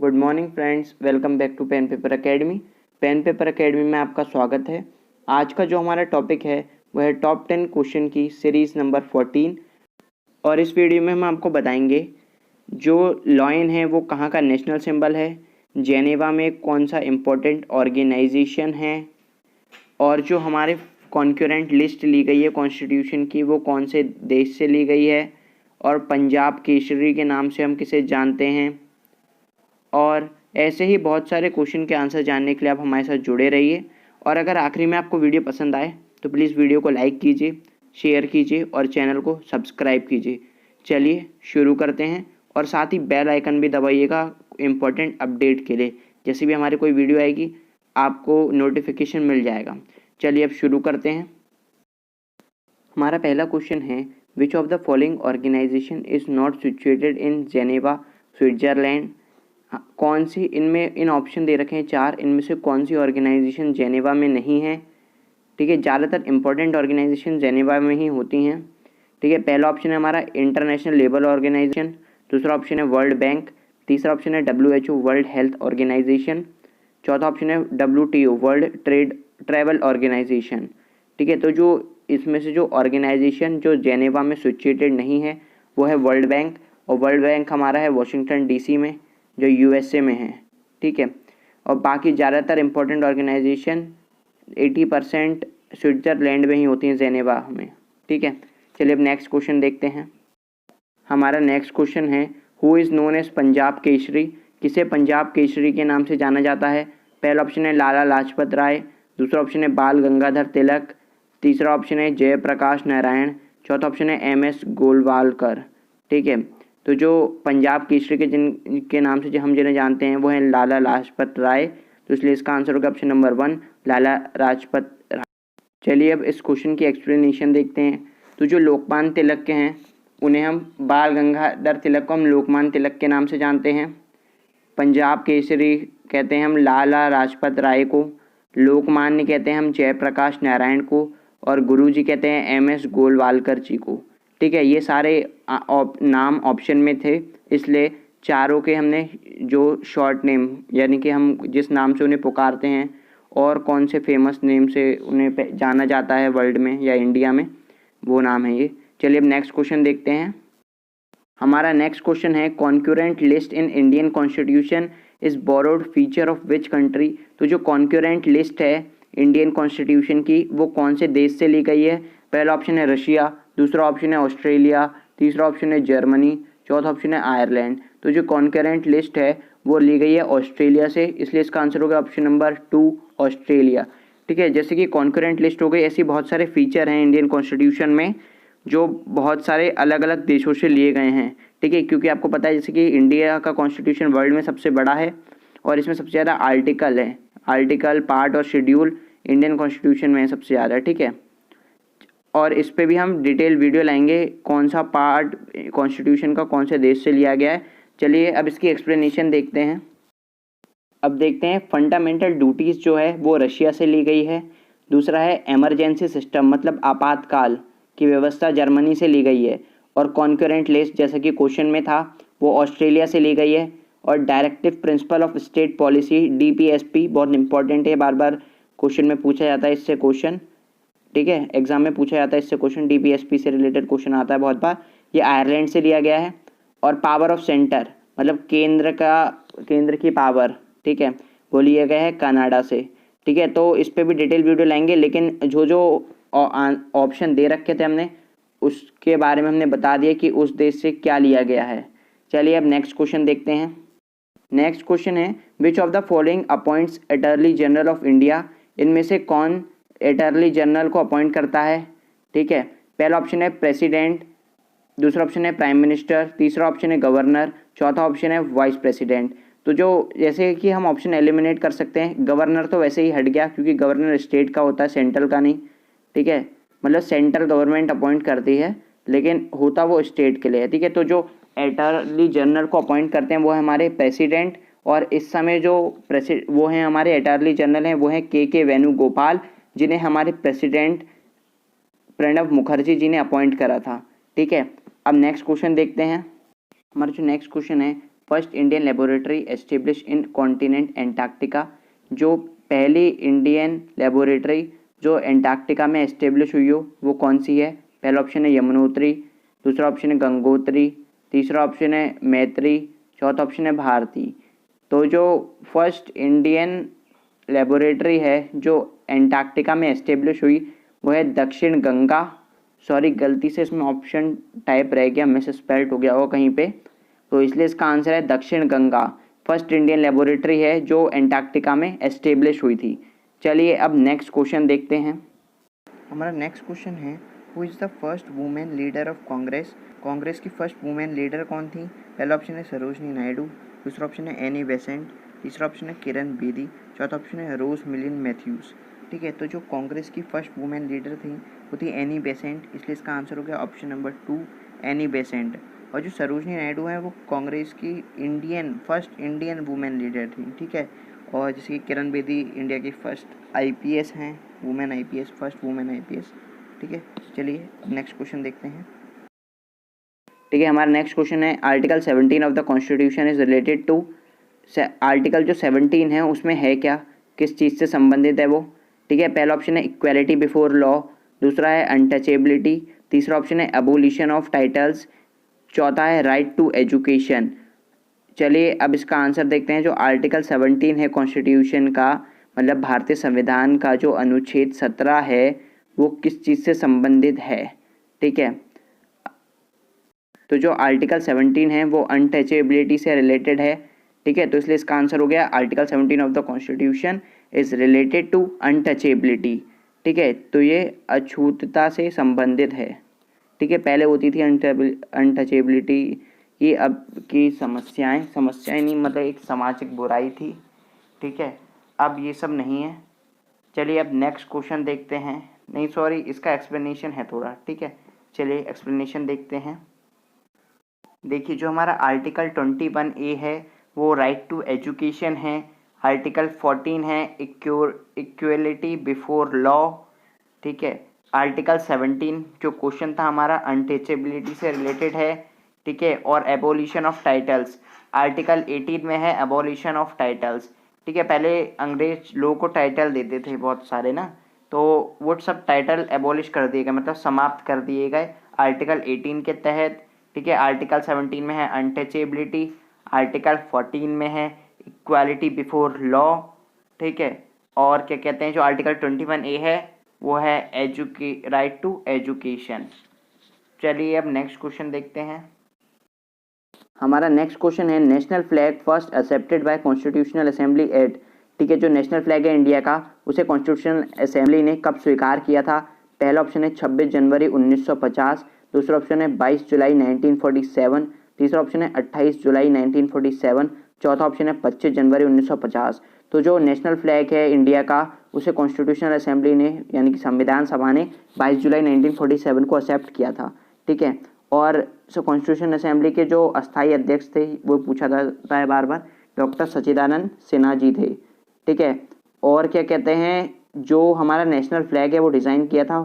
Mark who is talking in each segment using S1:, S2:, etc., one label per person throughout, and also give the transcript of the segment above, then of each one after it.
S1: Good morning friends, welcome back to Pen Paper Academy. Pen Paper Academy में आपका स्वागत है। आज का जो हमारा टॉपिक है वह है टॉप 10 क्वेश्चन की सीरीज़ नंबर 14। और इस वीडियो में हम आपको बताएंगे जो लॉयन है वो कहाँ का नेशनल सिंबल है, जेनेवा में कौन सा इम्पोर्टेंट ऑर्गेनाइजेशन है, और जो हमारे कॉन्करेंट लिस्ट ली गई है कॉन्स्टिट्यूशन की वो कौन से देश से ली गई है, और पंजाब केसरी के नाम से हम किसे जानते हैं। और ऐसे ही बहुत सारे क्वेश्चन के आंसर जानने के लिए आप हमारे साथ जुड़े रहिए। और अगर आखिरी में आपको वीडियो पसंद आए तो प्लीज़ वीडियो को लाइक कीजिए, शेयर कीजिए और चैनल को सब्सक्राइब कीजिए। चलिए शुरू करते हैं, और साथ ही बेल आइकन भी दबाइएगा इम्पोर्टेंट अपडेट के लिए। जैसे भी हमारी कोई वीडियो आएगी आपको नोटिफिकेशन मिल जाएगा। चलिए अब शुरू करते हैं। हमारा पहला क्वेश्चन है, which of the following organization is not situated in Geneva Switzerland. कौन सी इनमें, इन ऑप्शन दे रखे हैं 4, इनमें से कौन सी ऑर्गेनाइजेशन जेनेवा में नहीं है। ठीक है, ज़्यादातर इंपॉर्टेंट ऑर्गेनाइजेशन जेनेवा में ही होती हैं। ठीक है, पहला ऑप्शन है हमारा इंटरनेशनल लेबर ऑर्गेनाइजेशन, दूसरा ऑप्शन है वर्ल्ड बैंक, तीसरा ऑप्शन है WHO वर्ल्ड हेल्थ ऑर्गेनाइजेशन, चौथा ऑप्शन है WTO वर्ल्ड ट्रेवल ऑर्गेनाइजेशन। ठीक है, तो जो इसमें से जो ऑर्गेनाइजेशन जो जेनेवा में सिचुएटेड नहीं है वो है वर्ल्ड बैंक, और वर्ल्ड बैंक हमारा है वाशिंगटन DC में जो USA में है। ठीक है, और बाकी ज़्यादातर इंपॉर्टेंट ऑर्गेनाइजेशन 80% स्विट्ज़रलैंड में ही होती हैं, जेनेवा में। ठीक है, चलिए अब नेक्स्ट क्वेश्चन देखते हैं। हमारा नेक्स्ट क्वेश्चन है, who is known as Punjab Kesari. किसे पंजाब केसरी के नाम से जाना जाता है। पहला ऑप्शन है लाला लाजपत राय, दूसरा ऑप्शन है बाल गंगाधर तिलक, तीसरा ऑप्शन है जयप्रकाश नारायण, चौथा ऑप्शन है MS गोलवालकर। ठीक है, तो जो पंजाब केसरी के जिनके नाम से जो हम जिन्हें जानते हैं वो हैं लाला लाजपत राय, तो इसलिए इसका आंसर होगा ऑप्शन नंबर 1 लाला लाजपत राय। चलिए अब इस क्वेश्चन की एक्सप्लेनेशन देखते हैं। तो जो लोकमान्य तिलक के हैं उन्हें हम बाल गंगाधर तिलक को हम लोकमान्य तिलक के नाम से जानते हैं। पंजाब केसरी कहते हैं हम लाला लाजपत राय को, लोकमान्य कहते हैं हम जयप्रकाश नारायण को, और गुरुजी कहते हैं MS गोलवालकर जी को। ठीक है, ये सारे नाम ऑप्शन में थे, इसलिए चारों के हमने जो शॉर्ट नेम यानी कि हम जिस नाम से उन्हें पुकारते हैं और कौन से फेमस नेम से उन्हें जाना जाता है वर्ल्ड में या इंडिया में, वो नाम है ये। चलिए अब नेक्स्ट क्वेश्चन देखते हैं। हमारा नेक्स्ट क्वेश्चन है, concurrent list in Indian constitution is borrowed feature of which country. तो जो कॉन्करेंट लिस्ट है इंडियन कॉन्स्टिट्यूशन की वो कौन से देश से ली गई है। पहला ऑप्शन है रशिया, दूसरा ऑप्शन है ऑस्ट्रेलिया, तीसरा ऑप्शन है जर्मनी, चौथा ऑप्शन है आयरलैंड। तो जो कॉन्करेंट लिस्ट है वो ली गई है ऑस्ट्रेलिया से, इसलिए इसका आंसर होगा ऑप्शन नंबर 2 ऑस्ट्रेलिया। ठीक है, जैसे कि कॉन्करेंट लिस्ट हो गई, ऐसी बहुत सारे फीचर हैं इंडियन कॉन्स्टिट्यूशन में जो बहुत सारे अलग अलग देशों से लिए गए हैं। ठीक है, क्योंकि आपको पता है जैसे कि इंडिया का कॉन्स्टिट्यूशन वर्ल्ड में सबसे बड़ा है और इसमें सबसे ज़्यादा आर्टिकल है, आर्टिकल पार्ट और शेड्यूल इंडियन कॉन्स्टिट्यूशन में सबसे ज़्यादा। ठीक है, और इस पे भी हम डिटेल वीडियो लाएंगे कौन सा पार्ट कॉन्स्टिट्यूशन का कौन से देश से लिया गया है। चलिए अब इसकी एक्सप्लेनेशन देखते हैं। अब देखते हैं फंडामेंटल ड्यूटीज़ जो है वो रशिया से ली गई है, दूसरा है इमरजेंसी सिस्टम मतलब आपातकाल की व्यवस्था जर्मनी से ली गई है, और कॉन्करेंट लिस्ट जैसा कि क्वेश्चन में था वो ऑस्ट्रेलिया से ली गई है, और directive principle of state policy DPSP बहुत इंपॉर्टेंट है, बार बार क्वेश्चन में पूछा जाता है इससे क्वेश्चन। ठीक है, एग्जाम में पूछा जाता है इससे क्वेश्चन, DPSP से रिलेटेड क्वेश्चन आता है बहुत बार। ये आयरलैंड से लिया गया है, और पावर ऑफ सेंटर मतलब केंद्र की पावर, ठीक है, वो लिया गया है कनाडा से। ठीक है, तो इस पर भी डिटेल वीडियो लाएंगे, लेकिन जो ऑप्शन दे रखे थे हमने उसके बारे में हमने बता दिया कि उस देश से क्या लिया गया है। चलिए अब नेक्स्ट क्वेश्चन देखते हैं। नेक्स्ट क्वेश्चन है, which of the following appoints attorney general of India. इनमें से कौन अटॉर्नी जनरल को अपॉइंट करता है। ठीक है, पहला ऑप्शन है प्रेसिडेंट, दूसरा ऑप्शन है प्राइम मिनिस्टर, तीसरा ऑप्शन है गवर्नर, चौथा ऑप्शन है वाइस प्रेसिडेंट। तो जो जैसे कि हम ऑप्शन एलिमिनेट कर सकते हैं, गवर्नर तो वैसे ही हट गया क्योंकि गवर्नर स्टेट का होता है, सेंट्रल का नहीं। ठीक है, मतलब सेंट्रल गवर्नमेंट अपॉइंट करती है लेकिन होता वो स्टेट के लिए है। ठीक है, तो जो अटॉर्नी जनरल को अपॉइंट करते हैं वो है हमारे प्रेसिडेंट, और इस समय जो वो हैं हमारे अटॉर्नी जनरल हैं वो हैं के वेणुगोपाल, जिन्हें हमारे प्रेसिडेंट प्रणब मुखर्जी जी ने अपॉइंट करा था। ठीक है, अब नेक्स्ट क्वेश्चन देखते हैं। हमारा जो नेक्स्ट क्वेश्चन है, first Indian laboratory establish in continent Antarctica, जो पहली इंडियन लेबोरेटरी जो एंटार्क्टिका में एस्टेब्लिश हुई हो वो कौन सी है? पहला ऑप्शन है यमुनोत्री, दूसरा ऑप्शन है गंगोत्री, तीसरा ऑप्शन है मैत्री, चौथा ऑप्शन है भारती। तो जो फर्स्ट इंडियन लेबोरेटरी है जो एंटार्क्टिका में एस्टेब्लिश हुई वो है दक्षिण गंगा, सॉरी गलती से इसमें ऑप्शन टाइप रह गया, मिस स्पेल्ड हो गया हो कहीं पे, तो इसलिए इसका आंसर है दक्षिण गंगा। फर्स्ट इंडियन लेबोरेटरी है जो एंटार्क्टिका में एस्टेब्लिश हुई थी। चलिए अब नेक्स्ट क्वेश्चन देखते हैं। हमारा नेक्स्ट क्वेश्चन है who is the first women leader of Congress? Congress की फर्स्ट वुमेन लीडर कौन थी? पहला ऑप्शन है सरोजनी नायडू, दूसरा ऑप्शन है एनी बेसेंट, तीसरा ऑप्शन है किरण बेदी, चौथा ऑप्शन है रोज मिलिन मैथ्यूज। ठीक है, तो जो कांग्रेस की फर्स्ट वुमेन लीडर थी वो थी एनी बेसेंट, इसलिए इसका आंसर हो गया ऑप्शन नंबर 2 एनी बेसेंट। और जो सरोजनी नायडू है वो कांग्रेस की फर्स्ट इंडियन वुमेन लीडर थी। ठीक है, और जैसे कि किरण बेदी इंडिया की फर्स्ट आईपीएस हैं, women IPS, first women IPS. ठीक है, चलिए नेक्स्ट क्वेश्चन देखते हैं। ठीक है, हमारा नेक्स्ट क्वेश्चन है article 17 of the constitution is related to, article जो 17 है उसमें है क्या, किस चीज़ से संबंधित है वो? ठीक है, पहला ऑप्शन है इक्वालिटी बिफोर लॉ, दूसरा है अनटचेबिलिटी, तीसरा ऑप्शन है एबोलिशन ऑफ टाइटल्स, चौथा है राइट टू एजुकेशन। चलिए अब इसका आंसर देखते हैं। जो आर्टिकल 17 है कॉन्स्टिट्यूशन का, मतलब भारतीय संविधान का जो अनुच्छेद 17 है वो किस चीज़ से संबंधित है? ठीक है, तो जो आर्टिकल 17 है वो अनटचेबिलिटी से रिलेटेड है। ठीक है, तो इसलिए इसका आंसर हो गया article 17 of the constitution is related to untouchability. ठीक है, तो ये अछूतता से संबंधित है। ठीक है, पहले होती थी अनटचेबिलिटी की, अब की समस्याएं नहीं, मतलब एक सामाजिक बुराई थी। ठीक है, अब ये सब नहीं है। चलिए अब नेक्स्ट क्वेश्चन देखते हैं। नहीं सॉरी, इसका एक्सप्लेनेशन है थोड़ा। ठीक है, चलिए एक्सप्लेनेशन देखते हैं। देखिए, जो हमारा आर्टिकल 21A है वो राइट टू एजुकेशन है, आर्टिकल 14 है इक्वलिटी बिफोर लॉ। ठीक है, आर्टिकल 17 जो क्वेश्चन था हमारा अनटचेबिलिटी से रिलेटेड है। ठीक है, और एबोलिशन ऑफ टाइटल्स आर्टिकल 18 में है, एबोलिशन ऑफ टाइटल्स। ठीक है, पहले अंग्रेज लोगों को टाइटल देते थे बहुत सारे ना, तो वो सब टाइटल एबोलिश कर दिए गए, मतलब समाप्त कर दिए गए आर्टिकल 18 के तहत। ठीक है, आर्टिकल 17 में है अनटचेबिलिटी, आर्टिकल 14 में है इक्वालिटी बिफोर लॉ। ठीक है, और क्या कहते हैं जो आर्टिकल 21A है वो है राइट टू एजुकेशन। चलिए अब नेक्स्ट क्वेश्चन देखते हैं। हमारा नेक्स्ट क्वेश्चन है national flag first accepted by constitutional assembly at. ठीक है, जो नेशनल फ्लैग है इंडिया का उसे कॉन्स्टिट्यूशनल असेंबली ने कब स्वीकार किया था? पहला ऑप्शन है 26 जनवरी 1950, दूसरा ऑप्शन है 22 जुलाई 1947, तीसरा ऑप्शन है 28 जुलाई 1947, चौथा ऑप्शन है 25 जनवरी 1950। तो जो नेशनल फ्लैग है इंडिया का उसे कॉन्स्टिट्यूशनल असेंबली ने यानी कि संविधान सभा ने 22 जुलाई 1947 को एक्सेप्ट किया था। ठीक है, और कॉन्स्टिट्यूशन असेंबली के जो अस्थायी अध्यक्ष थे वो पूछा जाता है बार बार, डॉक्टर सच्चिदानंद सिन्हा जी थे। ठीक है, और क्या कहते हैं जो हमारा नेशनल फ्लैग है वो डिज़ाइन किया था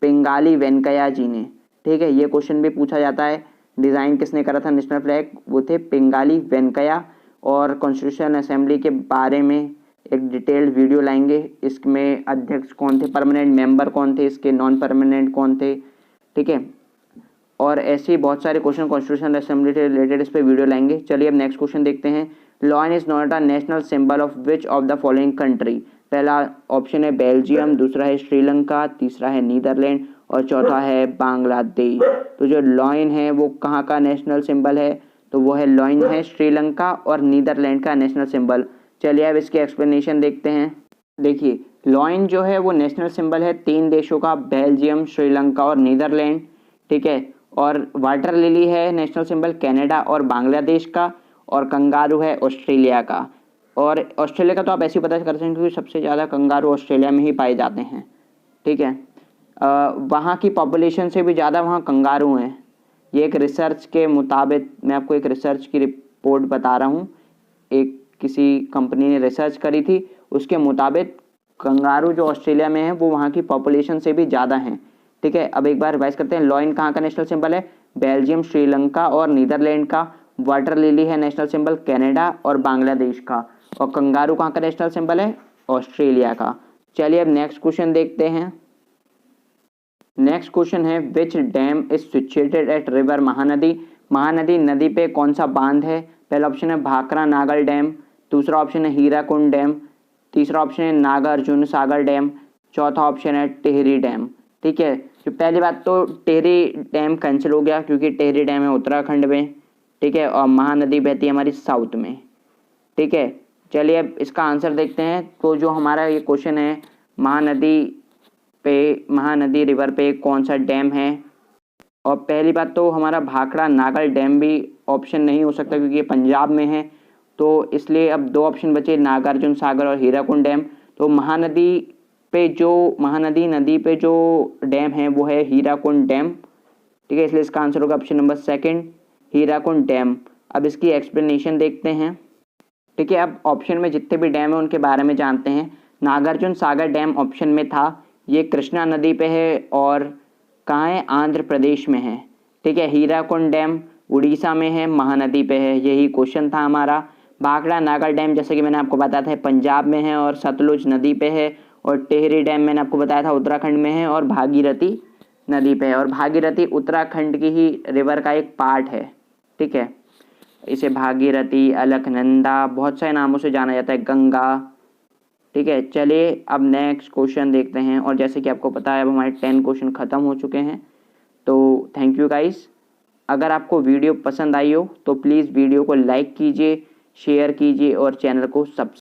S1: पिंगाली वेंकैया जी ने। ठीक है, ये क्वेश्चन भी पूछा जाता है, डिज़ाइन किसने करा था नेशनल फ्लैग? वो थे पिंगाली वेंकैया। और कॉन्स्टिट्यूशन असेंबली के बारे में एक डिटेल्ड वीडियो लाएंगे, इसमें अध्यक्ष कौन थे, परमानेंट मेंबर कौन थे, इसके नॉन परमानेंट कौन थे। ठीक है, और ऐसे ही बहुत सारे क्वेश्चन कॉन्स्टिट्यूशन असेंबली से रिलेटेड इस पर वीडियो लाएंगे। चलिए अब नेक्स्ट क्वेश्चन देखते हैं। Lion is not a national symbol of which of the following country? पहला ऑप्शन है बेल्जियम, दूसरा है श्रीलंका, तीसरा है नीदरलैंड और चौथा है बांग्लादेश। तो जो लॉयन है वो कहाँ का नेशनल सिंबल है? तो वो है लॉयन है श्रीलंका और नीदरलैंड का नेशनल सिंबल। चलिए अब इसके एक्सप्लेनेशन देखते हैं। देखिए, लॉयन जो है वो नेशनल सिंबल है 3 देशों का, बेल्जियम, श्रीलंका और नीदरलैंड। ठीक है, और वाटर लिली है नेशनल सिंबल कनाडा और बांग्लादेश का, और कंगारू है ऑस्ट्रेलिया का। और ऑस्ट्रेलिया का तो आप ऐसे ही पता कर सकते हैं क्योंकि सबसे ज़्यादा कंगारू ऑस्ट्रेलिया में ही पाए जाते हैं। ठीक है, वहाँ की पॉपुलेशन से भी ज़्यादा वहाँ कंगारू हैं। ये एक रिसर्च के मुताबिक, मैं आपको एक रिसर्च की रिपोर्ट बता रहा हूँ, एक किसी कंपनी ने रिसर्च करी थी, उसके मुताबिक कंगारू जो ऑस्ट्रेलिया में है वो वहाँ की पॉपुलेशन से भी ज़्यादा हैं। ठीक है, अब एक बार रिवाइज करते हैं। लॉयन कहाँ का नेशनल सिंबल है? बेल्जियम, श्रीलंका और नीदरलैंड का। वाटर लिली है नेशनल सिंबल कनाडा और बांग्लादेश का, और कंगारू कहाँ का नेशनल सिंबल है, ऑस्ट्रेलिया का। चलिए अब नेक्स्ट क्वेश्चन देखते हैं। नेक्स्ट क्वेश्चन है which dam is situated at river Mahanadi. Mahanadi नदी पे कौन सा बांध है। पहला ऑप्शन है भाखरा नागल डैम, दूसरा ऑप्शन है हीराकुंड डैम, तीसरा ऑप्शन है नागार्जुन सागर डैम, चौथा ऑप्शन है टिहरी डैम। ठीक है, तो पहली बात तो टिहरी डैम कैंसिल हो गया क्योंकि टिहरी डैम है उत्तराखंड में। ठीक है, और महानदी बहती है हमारी साउथ में। ठीक है, चलिए अब इसका आंसर देखते हैं। तो जो हमारा ये क्वेश्चन है महानदी रिवर पे कौन सा डैम है, और पहली बात तो हमारा भाखड़ा नागल डैम भी ऑप्शन नहीं हो सकता क्योंकि ये पंजाब में है, तो इसलिए अब दो ऑप्शन बचे नागार्जुन सागर और हीराकुंड डैम। तो महानदी नदी पे जो डैम है वो है हीराकुंड डैम। ठीक है, इसलिए इसका आंसर होगा option number second, Hirakud dam. अब इसकी एक्सप्लेनेशन देखते हैं। ठीक है, अब ऑप्शन में जितने भी डैम है उनके बारे में जानते हैं। नागार्जुन सागर डैम ऑप्शन में था, ये कृष्णा नदी पे है और कहाँ है, आंध्र प्रदेश में है। ठीक है, हीराकुंड डैम उड़ीसा में है, महानदी पे है। यही क्वेश्चन था हमारा। भाखड़ा नागल डैम जैसे कि मैंने आपको बताया था पंजाब में है और सतलुज नदी पे है, और टिहरी डैम मैंने आपको बताया था उत्तराखंड में है और भागीरथी नदी पे है, और भागीरथी उत्तराखंड की ही रिवर का एक पार्ट है। ठीक है, इसे भागीरथी, अलकनंदा, बहुत सारे नामों से जाना जाता है, गंगा। ठीक है, चलिए अब नेक्स्ट क्वेश्चन देखते हैं। और जैसे कि आपको पता है अब हमारे 10 क्वेश्चन ख़त्म हो चुके हैं। तो थैंक यू गाइस। अगर आपको वीडियो पसंद आई हो तो प्लीज़ वीडियो को लाइक कीजिए, शेयर कीजिए और चैनल को सब्सक्राइब